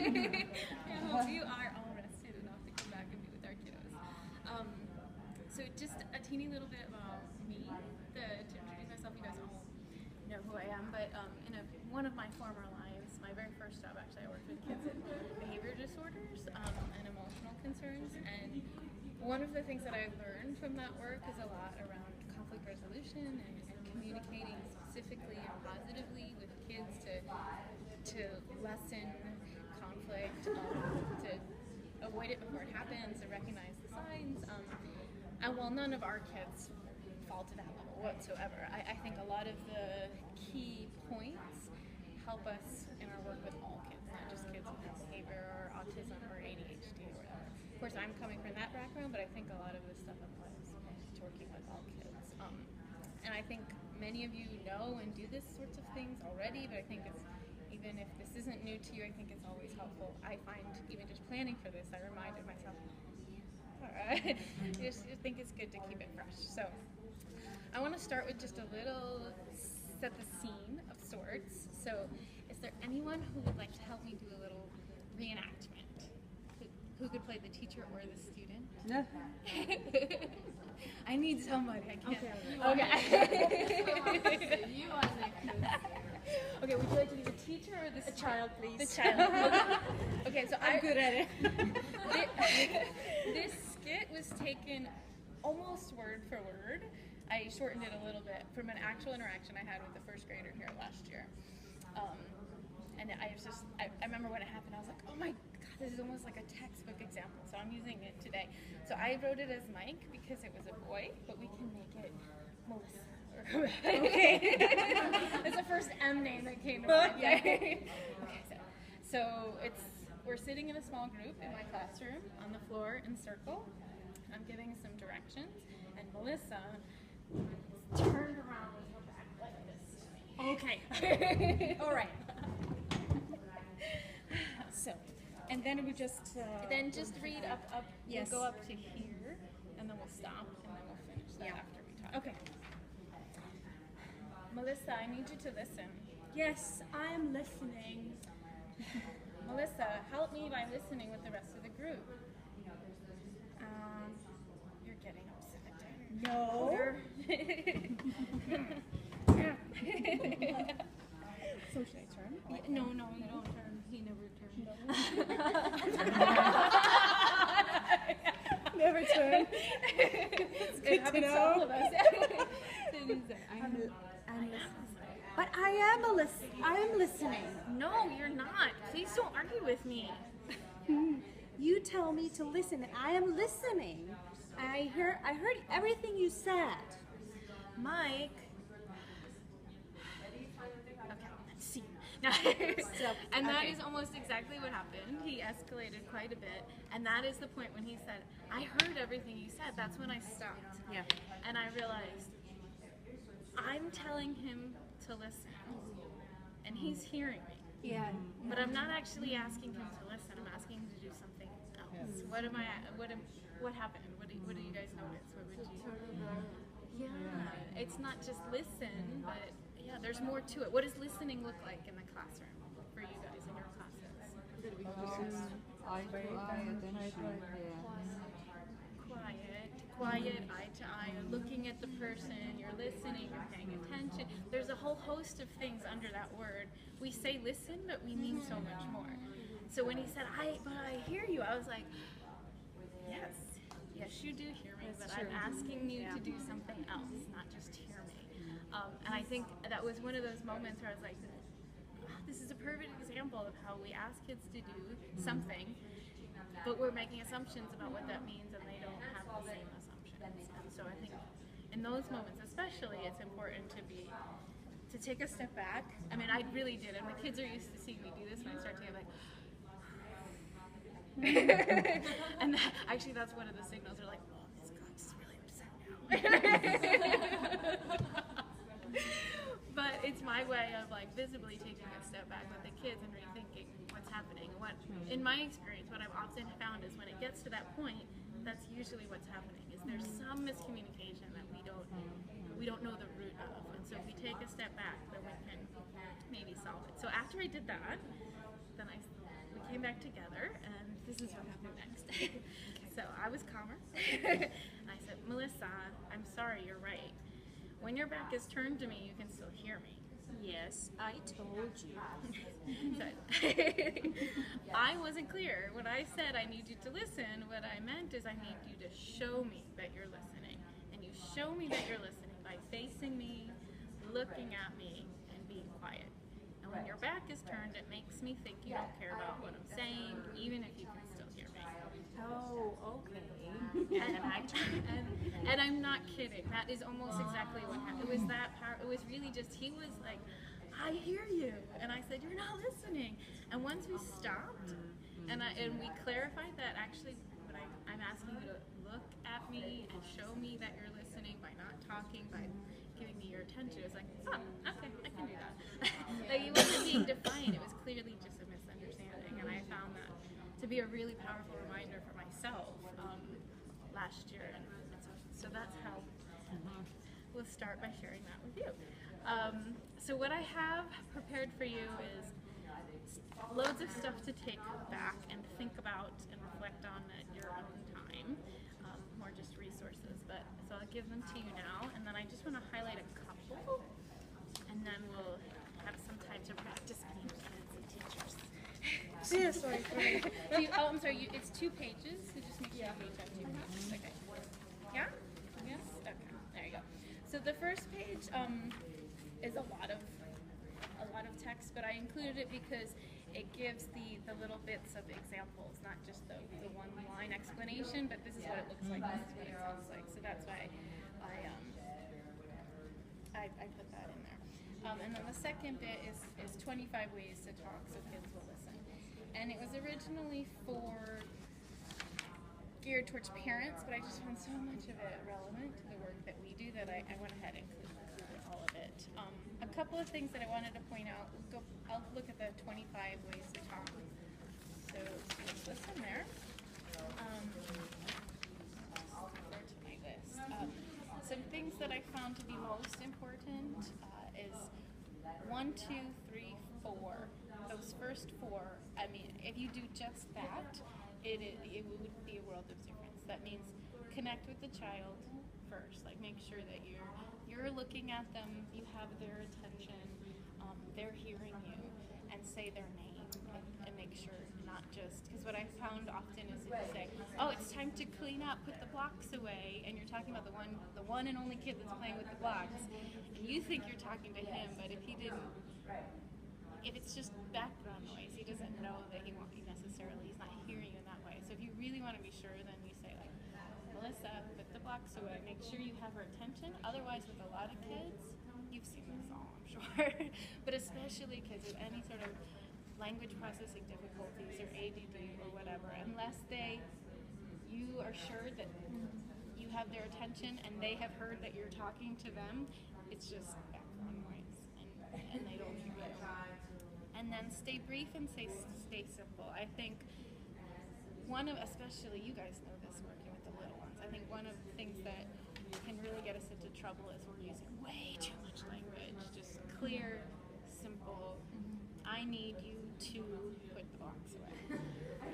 I hope you are all rested enough to come back and be with our kiddos. So just a teeny little bit about me, to introduce myself. You guys all know who I am, but in one of my former lives, my very first job actually, I worked with kids with behavior disorders and emotional concerns. And one of the things that I've learned from that work is a lot around conflict resolution and communicating specifically and positively with kids to lessen conflict, to avoid it before it happens, to recognize the signs. And while none of our kids fall to that level whatsoever, I think a lot of the key points help us in our work with all kids, not just kids with behavior or autism or ADHD or whatever. Of course, I'm coming from that background, but I think a lot of this stuff applies to working with all kids. And I think many of you know and do this sorts of things already, but I think it's, even if this isn't new to you, I think it's always helpful. I find even just planning for this, I reminded myself, I just think it's good to keep it fresh. So I want to start with just a little set the scene of sorts. So is there anyone who would like to help me do a little reenactment? Who could play the teacher or the student? No. I need somebody. I can't. Okay. You are next. Okay, would you like to be the teacher or the child, please? The child. Okay, so I'm good at it. This skit was taken almost word for word. I shortened it a little bit from an actual interaction I had with the first grader here last year. And I remember when it happened, I was like, oh my God, this is almost like a textbook example. So I'm using it today. So I wrote it as Mike because it was a boy, but we can make it Melissa. Okay. That's the first M name that came to mind. Yeah. Okay, so we're sitting in a small group in my classroom on the floor in circle. I'm giving some directions, and Melissa is turned around with her back like this. Okay. All right. So, and then we just then just read up. Yes. We'll go up to here, and then we'll stop, and then we'll finish that after we talk. Okay. Melissa, I need you to listen. Yes, I am listening. Melissa, help me by listening with the rest of the group. You're getting upset. No. So should I turn? No, you don't turn. He never turned. Never turn. It happens to all of us. I'm listening. But I am listening. No, you're not. Please don't argue with me. You tell me to listen, and I am listening. I heard everything you said. Mike. Okay, let's see. And that is almost exactly what happened. He escalated quite a bit, and that is the point when he said, I heard everything you said. That's when I stopped. Yeah. And I realized I'm telling him to listen, and he's hearing me. Yeah. But I'm not actually asking him to listen. I'm asking him to do something else. What happened? What do you guys notice? What would you? Yeah, it's not just listen, but yeah, there's more to it. What does listening look like in the classroom for you guys in your classes? Eye to eye attention. Quiet, eye to eye. You're looking at the person. You're listening. You're paying attention. There's a whole host of things under that word. We say listen, but we mean so much more. So when he said, I hear you, I was like, yes, you do hear me, but I'm asking you to do something else, not just hear me. And I think that was one of those moments where I was like, this is a perfect example of how we ask kids to do something, but we're making assumptions about what that means, and they don't have the same assumptions. And so I think in those moments especially, it's important to take a step back. I mean, I really did, and the kids are used to seeing me do this, and I start to get like, and actually that's one of the signals. They're like, oh, this guy's really upset now. But it's my way of like visibly taking a step back with the kids and rethinking what's happening. What, in my experience, what I've often found is when it gets to that point, that's usually what's happening. Is there's some miscommunication that we don't know the root of, and so if we take a step back, then we can maybe solve it. So after I did that, then we came back together, and this is what happened next. So I was calmer. I said, Melissa, I'm sorry, you're right. When your back is turned to me, you can still hear me. Yes, I told you. So, I wasn't clear. When I said I need you to listen, what I meant is I need you to show me that you're listening. And you show me that you're listening by facing me, looking at me, and being quiet. And when your back is turned, it makes me think you don't care about what I'm saying, even if you can still hear me. Oh, okay. And I'm not kidding. That is almost exactly what happened. It was that power. It was really just, he was like, I hear you. And I said, you're not listening. And once we stopped, and we clarified that actually what I'm asking you to look at me and show me that you're listening by not talking, by giving me your attention. It was like, oh, okay, I can do that. Like, it wasn't being defiant. It was clearly just a misunderstanding. And I found that to be a really powerful reminder for myself last year. And so that's how we'll start by sharing that with you. So what I have prepared for you is loads of stuff to take back and think about and reflect on at your own time, more just resources. But so I'll give them to you now, and then I just want to highlight a couple, and then we'll have some time to practice being parents and teachers. Yeah, sorry. I'm sorry. It's 2 pages, so just make sure you page have 2 pages. Okay. Yeah? Yes? Okay. There you go. So the first page is a lot of text, but I included it because it gives the little bits of examples, not just the one-line explanation, but this is what it looks like, this is what it sounds like. So that's why I put that in there. And then the second bit is 25 ways to talk so kids will listen. And it was originally geared towards parents, but I just found so much of it relevant to the work that we do that I went ahead and included all of it. A couple of things that I wanted to point out. I'll look at the 25 ways to talk. So let's listen there. Forward to my list. Some things that I found to be most important is 1, 2, 3, 4. Those first 4. I mean, if you do just that, it would be a world of difference. That means connect with the child first. Like, make sure that you're looking at them, you have their attention, they're hearing you, and say their name, and make sure not just, because what I found often is if you say, oh, it's time to clean up, put the blocks away, and you're talking about the one and only kid that's playing with the blocks, and you think you're talking to him, but if it's just background noise, he doesn't know that he's not hearing you in that way. So if you really want to be sure, then you say, like, Melissa, put the blocks away, make sure you have her attention. Otherwise, with a lot of kids, you've seen this all, I'm sure, but especially kids with any sort of language processing difficulties or ADD or whatever, unless you are sure that you have their attention and they have heard that you're talking to them, it's just background noise, and they don't hear you. And then stay brief and stay simple. I think especially you guys know this working with the little ones, I think one of the things that can really get us into trouble is we're using way too much language. Just clear, simple, I need you to put the box away.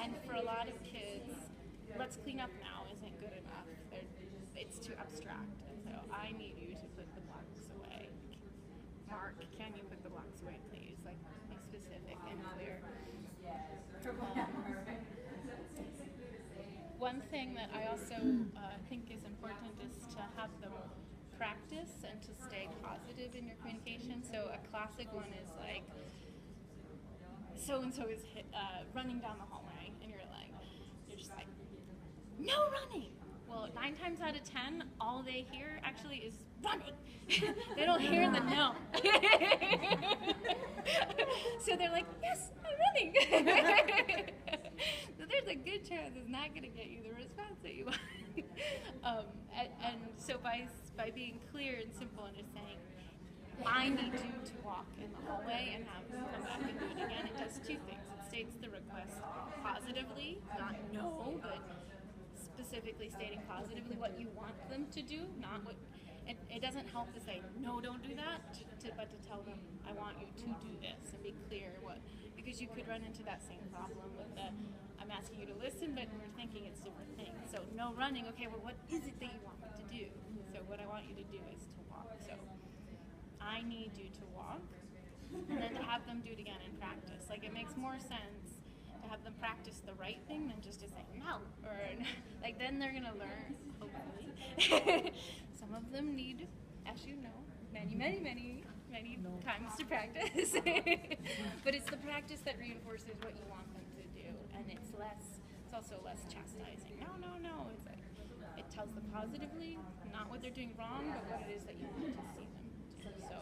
And for a lot of kids, let's clean up now isn't good enough. It's too abstract. And so I need you to put the blocks away. Mark, can you put the blocks away, please? Like, be specific and clear. One thing that I also think is important is to have them practice and to stay positive in your communication. So a classic one is like, so-and-so is running down the hallway, and you're just like, no running! Well, 9 times out of 10, all they hear actually is running. They don't hear the no. So they're like, yes, I'm running. So there's a good chance it's not going to get you the response that you want. And so by being clear and simple and just saying, I need you to walk in the hallway and have them come back and do it again, it does 2 things. It states the request positively, not no, but specifically stating positively what you want them to do, not what. it doesn't help to say, no, don't do that, but to tell them, I want you to do this, and be clear what, because you could run into that same problem with the, I'm asking you to listen, but we're thinking it's different things. So no running, okay, well, what is it that you want me to do? So what I want you to do is to walk. So I need you to walk, and then to have them do it again in practice. Like, it makes more sense to have them practice the right thing than just to say no, or like, then they're gonna learn, hopefully. Some of them need, as you know, many times to practice. But it's the practice that reinforces what you want them to do, and it's also less chastising. No. It's like, it tells them positively, not what they're doing wrong, but what it is that you want to see them do. So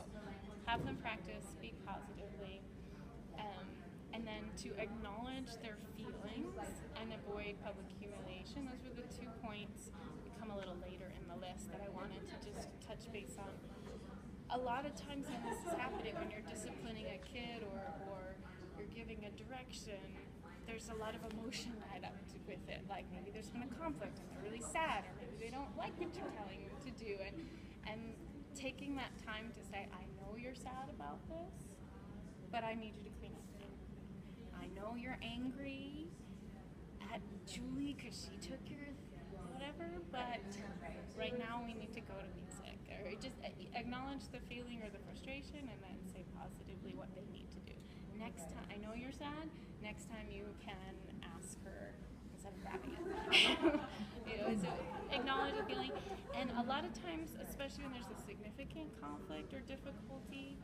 have them practice, speak positively, and then to acknowledge their feelings and avoid public humiliation. Those were the 2 points that come a little later in the list that I wanted to just touch base on. A lot of times when this is happening, when you're disciplining a kid or you're giving a direction, there's a lot of emotion tied up with it. Like, maybe there's been a conflict and they're really sad, or maybe they don't like what you're telling them to do. And taking that time to say, I know you're sad about this, but I need you to clean up. I know you're angry at Julie because she took your whatever, but right now we need to go to music. Or just acknowledge the feeling or the frustration, and then say positively what they need to do. Next time, I know you're sad, next time you can ask her instead of grabbing it. So acknowledge the feeling. And a lot of times, especially when there's a significant conflict or difficulty,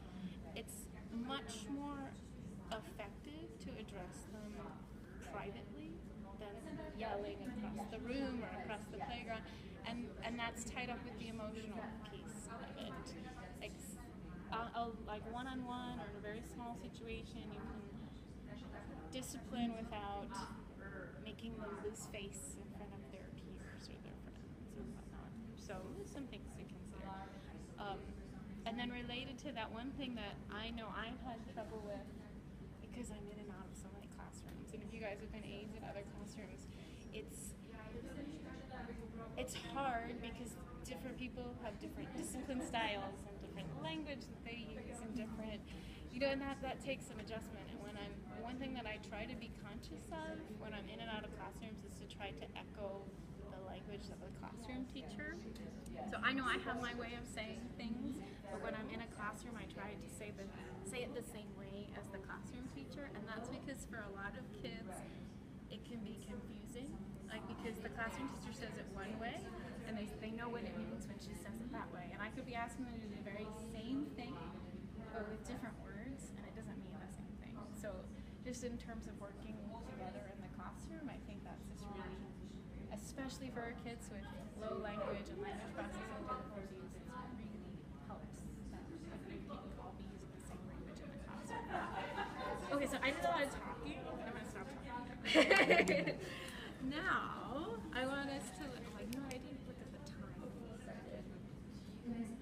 it's much more effective to address them privately than yelling across the room or across the playground, and that's tied up with the emotional piece of it. Like one-on-one or in a very small situation, you can discipline without making them lose face in front of their peers or their friends or whatnot. So some things to consider. And then related to that, one thing that I know I've had trouble with, because I'm in and out of so many classrooms, and if you guys have been aides in other classrooms, it's hard because different people have different discipline styles and different language that they use and different, and that takes some adjustment. And one thing that I try to be conscious of when I'm in and out of classrooms is to try to echo the language of the classroom teacher. So I know I have my way of saying things, but when I'm in a classroom, I try to say it the same way as the classroom teacher, and that's because for a lot of kids, it can be confusing. Like, because the classroom teacher says it one way, and they know what it means when she says it that way. And I could be asking them to do the very same thing, but with different words, and it doesn't mean the same thing. So just in terms of working together in the classroom, I think that's just really, especially for our kids with low language and language processing difficulties, it really helps that we can all be using the same language in the classroom. Okay, so I did a lot of talking, and I'm going to stop talking. Now, I want us to look, I didn't look at the time.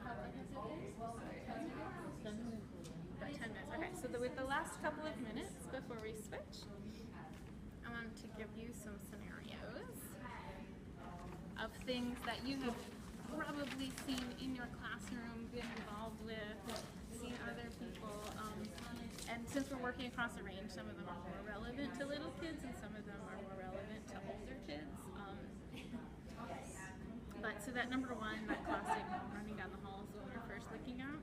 About 10 minutes. Okay, so with the last couple of minutes before we switch, I want to give you some scenarios of things that you have probably seen in your classroom, been involved with, seen other people. And since we're working across a range, some of them are more relevant to little kids and some of them are more relevant to older kids. But so that number one, that classic running down the hall is what we're first looking at.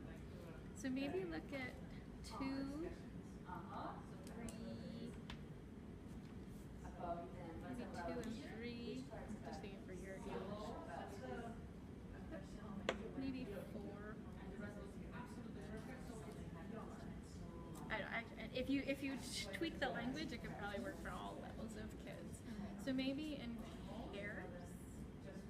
So maybe look at 2, 3, maybe 2 and 3. Just thinking for your age. Maybe 4. If you tweak the language, it could probably work for all levels of kids. So maybe in pairs,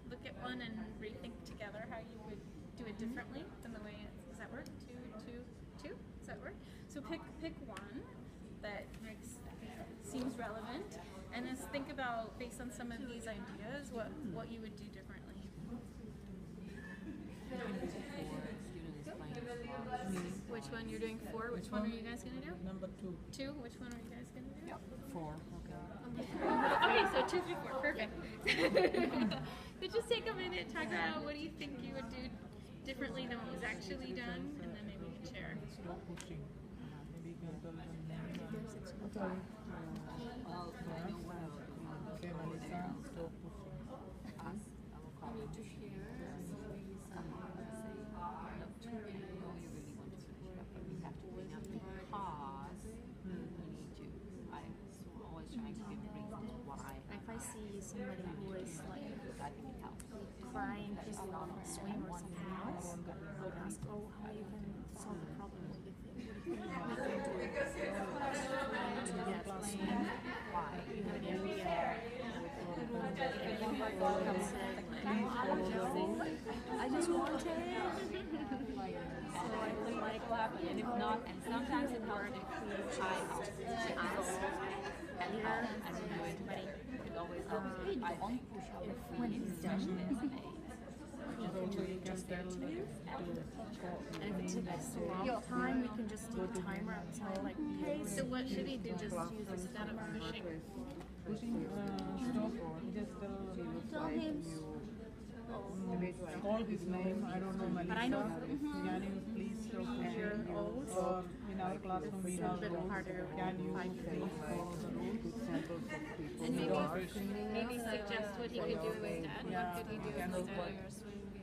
look at one and rethink together how you would do it differently than the way does that work? 2, 2, 2? Does that work? So pick one that seems relevant, and just think about, based on some of these ideas, what you would do differently. Which one you're doing 4? Which one are you guys gonna do? Number 2. 2? Which one are you guys gonna do? Yeah, 4. Okay. Okay, so 2, 3, 4. Perfect. So just take a minute, talk about what do you think you would do differently than what was actually done, and then maybe we can share. Slow pushing. Maybe you can tell them name. Okay, Melissa, slow pushing. I need to share. If I see somebody who is like crying because they're on a swing or something else, I would ask, oh, how you can solve the problem with it. What do you think we can do to get the swing? I just want it. So I feel like laughing. And if not, and sometimes it helps if I help. She asks and help and we do it. It always helps. I don't push out the free, especially as an aide. Just there to you. And if it takes a long time, we can just do a timer outside, like pace. So what should he do? Just use instead of pushing? Pushing, stop, just Tell him. call his name. I don't know, Melissa. But I know. Can you please stop pushing? O's. Or in our classroom we It's a have bit rules. harder Can you when please follow the rules? And maybe suggest what he could do instead. Yeah. What could he do Can instead?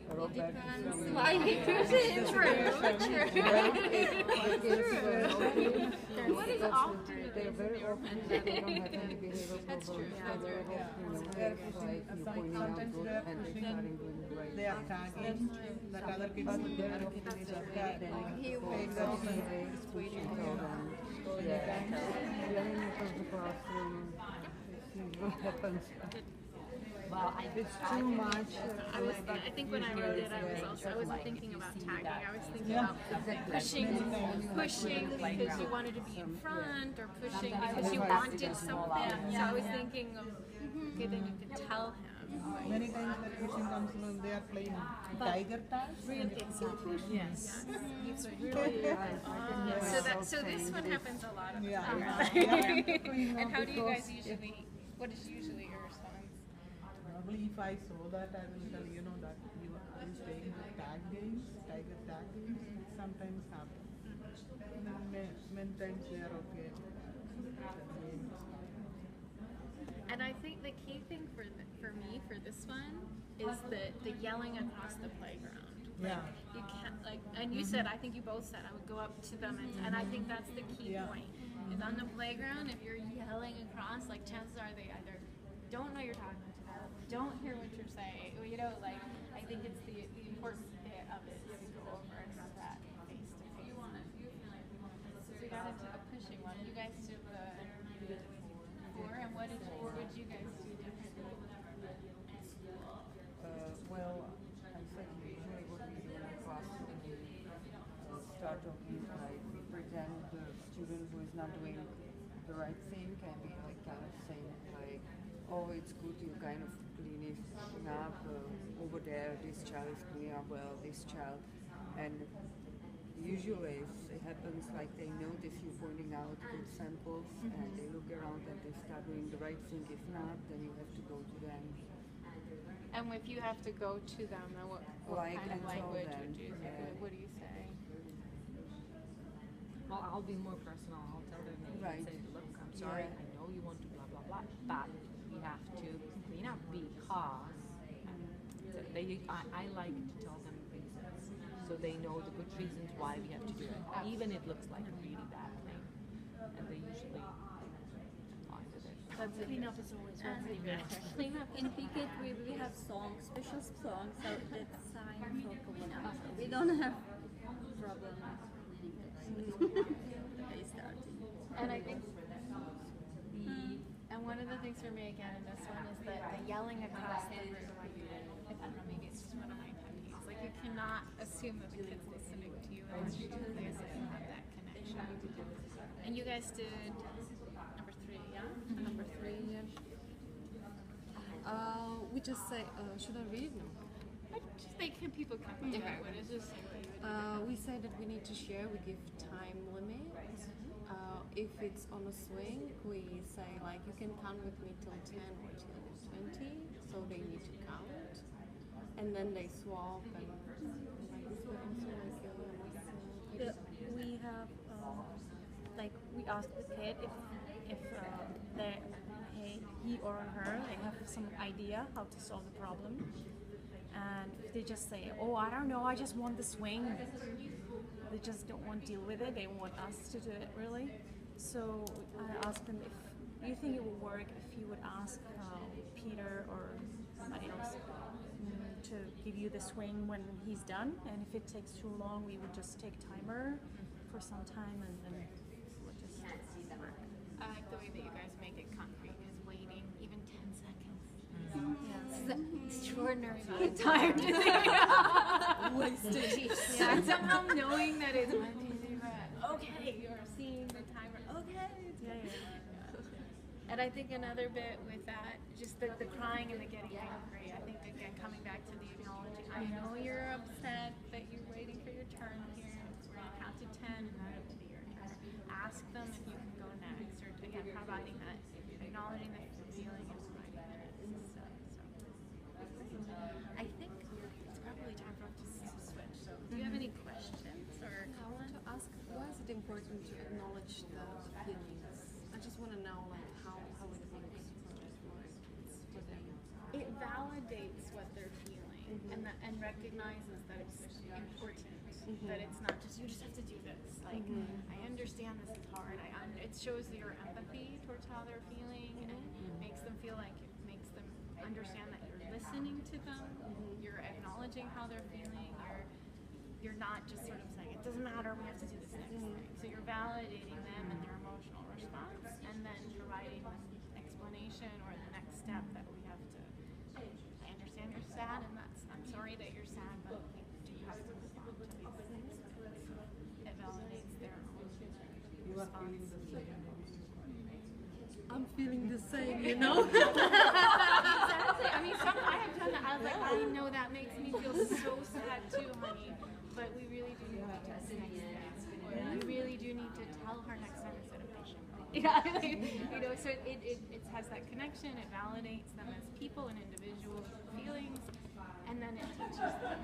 Why he does it? True. What is often They're very often they don't have any behavioral That's true. problems. They're pushing, sometimes they are pushing, they are tagging that other kids will get and He exactly. is pushing them. Yelling across the classroom. What happens? Well, It's too much. I think when I wrote it, I wasn't thinking about tagging. I was thinking about pushing because you wanted to be in front, or pushing because you wanted something. So I was thinking of, okay, then you could tell him. Many times that pushing comes when they are playing tiger tags. Yes. So this one happens a lot of the Yeah. time. And how do you guys usually? What is usually your response? Probably if I saw that, I will tell you know that you are playing the tag games, tiger tag games. Sometimes happen. And then many times they are okay. And I think the key thing for me for this one is the yelling across the playground. Yeah. You can't and you said, I think you both said, I would go up to them, and I think that's the key point. Is on the playground, if you're yelling across, like chances are they either don't know you're talking to them, don't hear what you're saying. You know, like I think it's the important bit of it is to go over and have that face to face. So we got into the pushing one. You guys did the 4, and what would you guys do differently? Well, I said usually what we do in the classroom is start talking, like we pretend the student who is not doing the right thing can be like kind of saying like, oh, it's good you kind of cleaning up over there, this child is cleaning up well, this child. And usually it happens like they notice you pointing out good samples and they look around and they start doing the right thing. If not, then you have to go to them. And if you have to go to them, then what Like, kind and of tell language them, would you what do you say? Well, I'll be more personal. I'll tell them and Right. say, look, I'm sorry, Yeah. I know you want to blah, blah, blah, but we have to clean up because I like to tell them reasons so they know the good reasons why we have to do it. Even it looks like a really bad thing. And they usually fine with it. That's Cleanup is always one. Cleanup in Picket, we have songs, special songs, so that's sign for cleanup. We don't have problem they starting. And I think and one of the things for me again in this one is that the yelling across the room. I don't know, maybe it's just one of my pet peeves. Like you cannot assume that the kid's listening to you unless you have that connection. And you guys did number 3, yeah? Number 3, yeah. We just say, should I read? No. I just think people come up with what is just We say that we need to share, we give time limit. If it's on a swing, we say like you can count with me till 10 or till 20, so they need to count. And then they swap and like this ask the kid if he or her they have some idea how to solve the problem, and if they just say, "Oh, I don't know, I just want the swing," they just don't want to deal with it. They want us to do it really. So I asked them if you think it would work if you would ask Peter or somebody else to give you the swing when he's done, and if it takes too long, we would just take timer for some time and then we'll just work. I like the way that you guys make it concrete, because waiting even 10 seconds. Yes. It's an extraordinary amount of time to think wasted. Yeah. And somehow knowing that it's 1, 2, 3, 4, okay, you're seeing the timer, okay. And I think another bit with that, just the crying and the getting angry, I think again coming back to the acknowledging, I know you're upset that you're waiting for your turn here, we're going to count to 10 and that'll be your turn. Ask them if you can go next, or again providing that, acknowledging the feeling and providing minutes. I think it's probably time for us to switch. So do you have any questions or I want to ask, why is it important to acknowledge the feelings? I just want to know like how it works for them. it validates what they're feeling and recognizes that it's important, that it's not just, you just have to do this. Like, I understand this is hard. It shows your empathy towards how they're feeling and makes them feel like, it makes them understand that you're listening to them, you're acknowledging how they're feeling, you're not just sort of saying, it doesn't matter, we have to do this next thing. So you're validating them and their emotional response, and then providing an explanation or the next step that we have to, I understand you're sad, and I'm sorry that you're sad, but we do have to respond to these things. It validates their own You are feeling response. the same. I'm feeling the same, you know? Exactly. I mean, I have done that. I was like, I know that makes me feel so sad too, honey. But we really do need to do this next time. Or we really do need to tell her next time instead of pushing her. Yeah, you know. So it has that connection. It validates them as people and individuals with feelings, and then it teaches them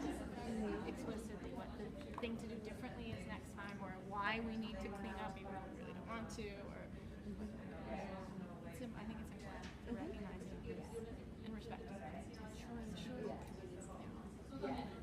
explicitly what the thing to do differently is next time, or why we need to clean up even though we really don't want to, or. I think it's important to recognize and respect. Sure. Yeah.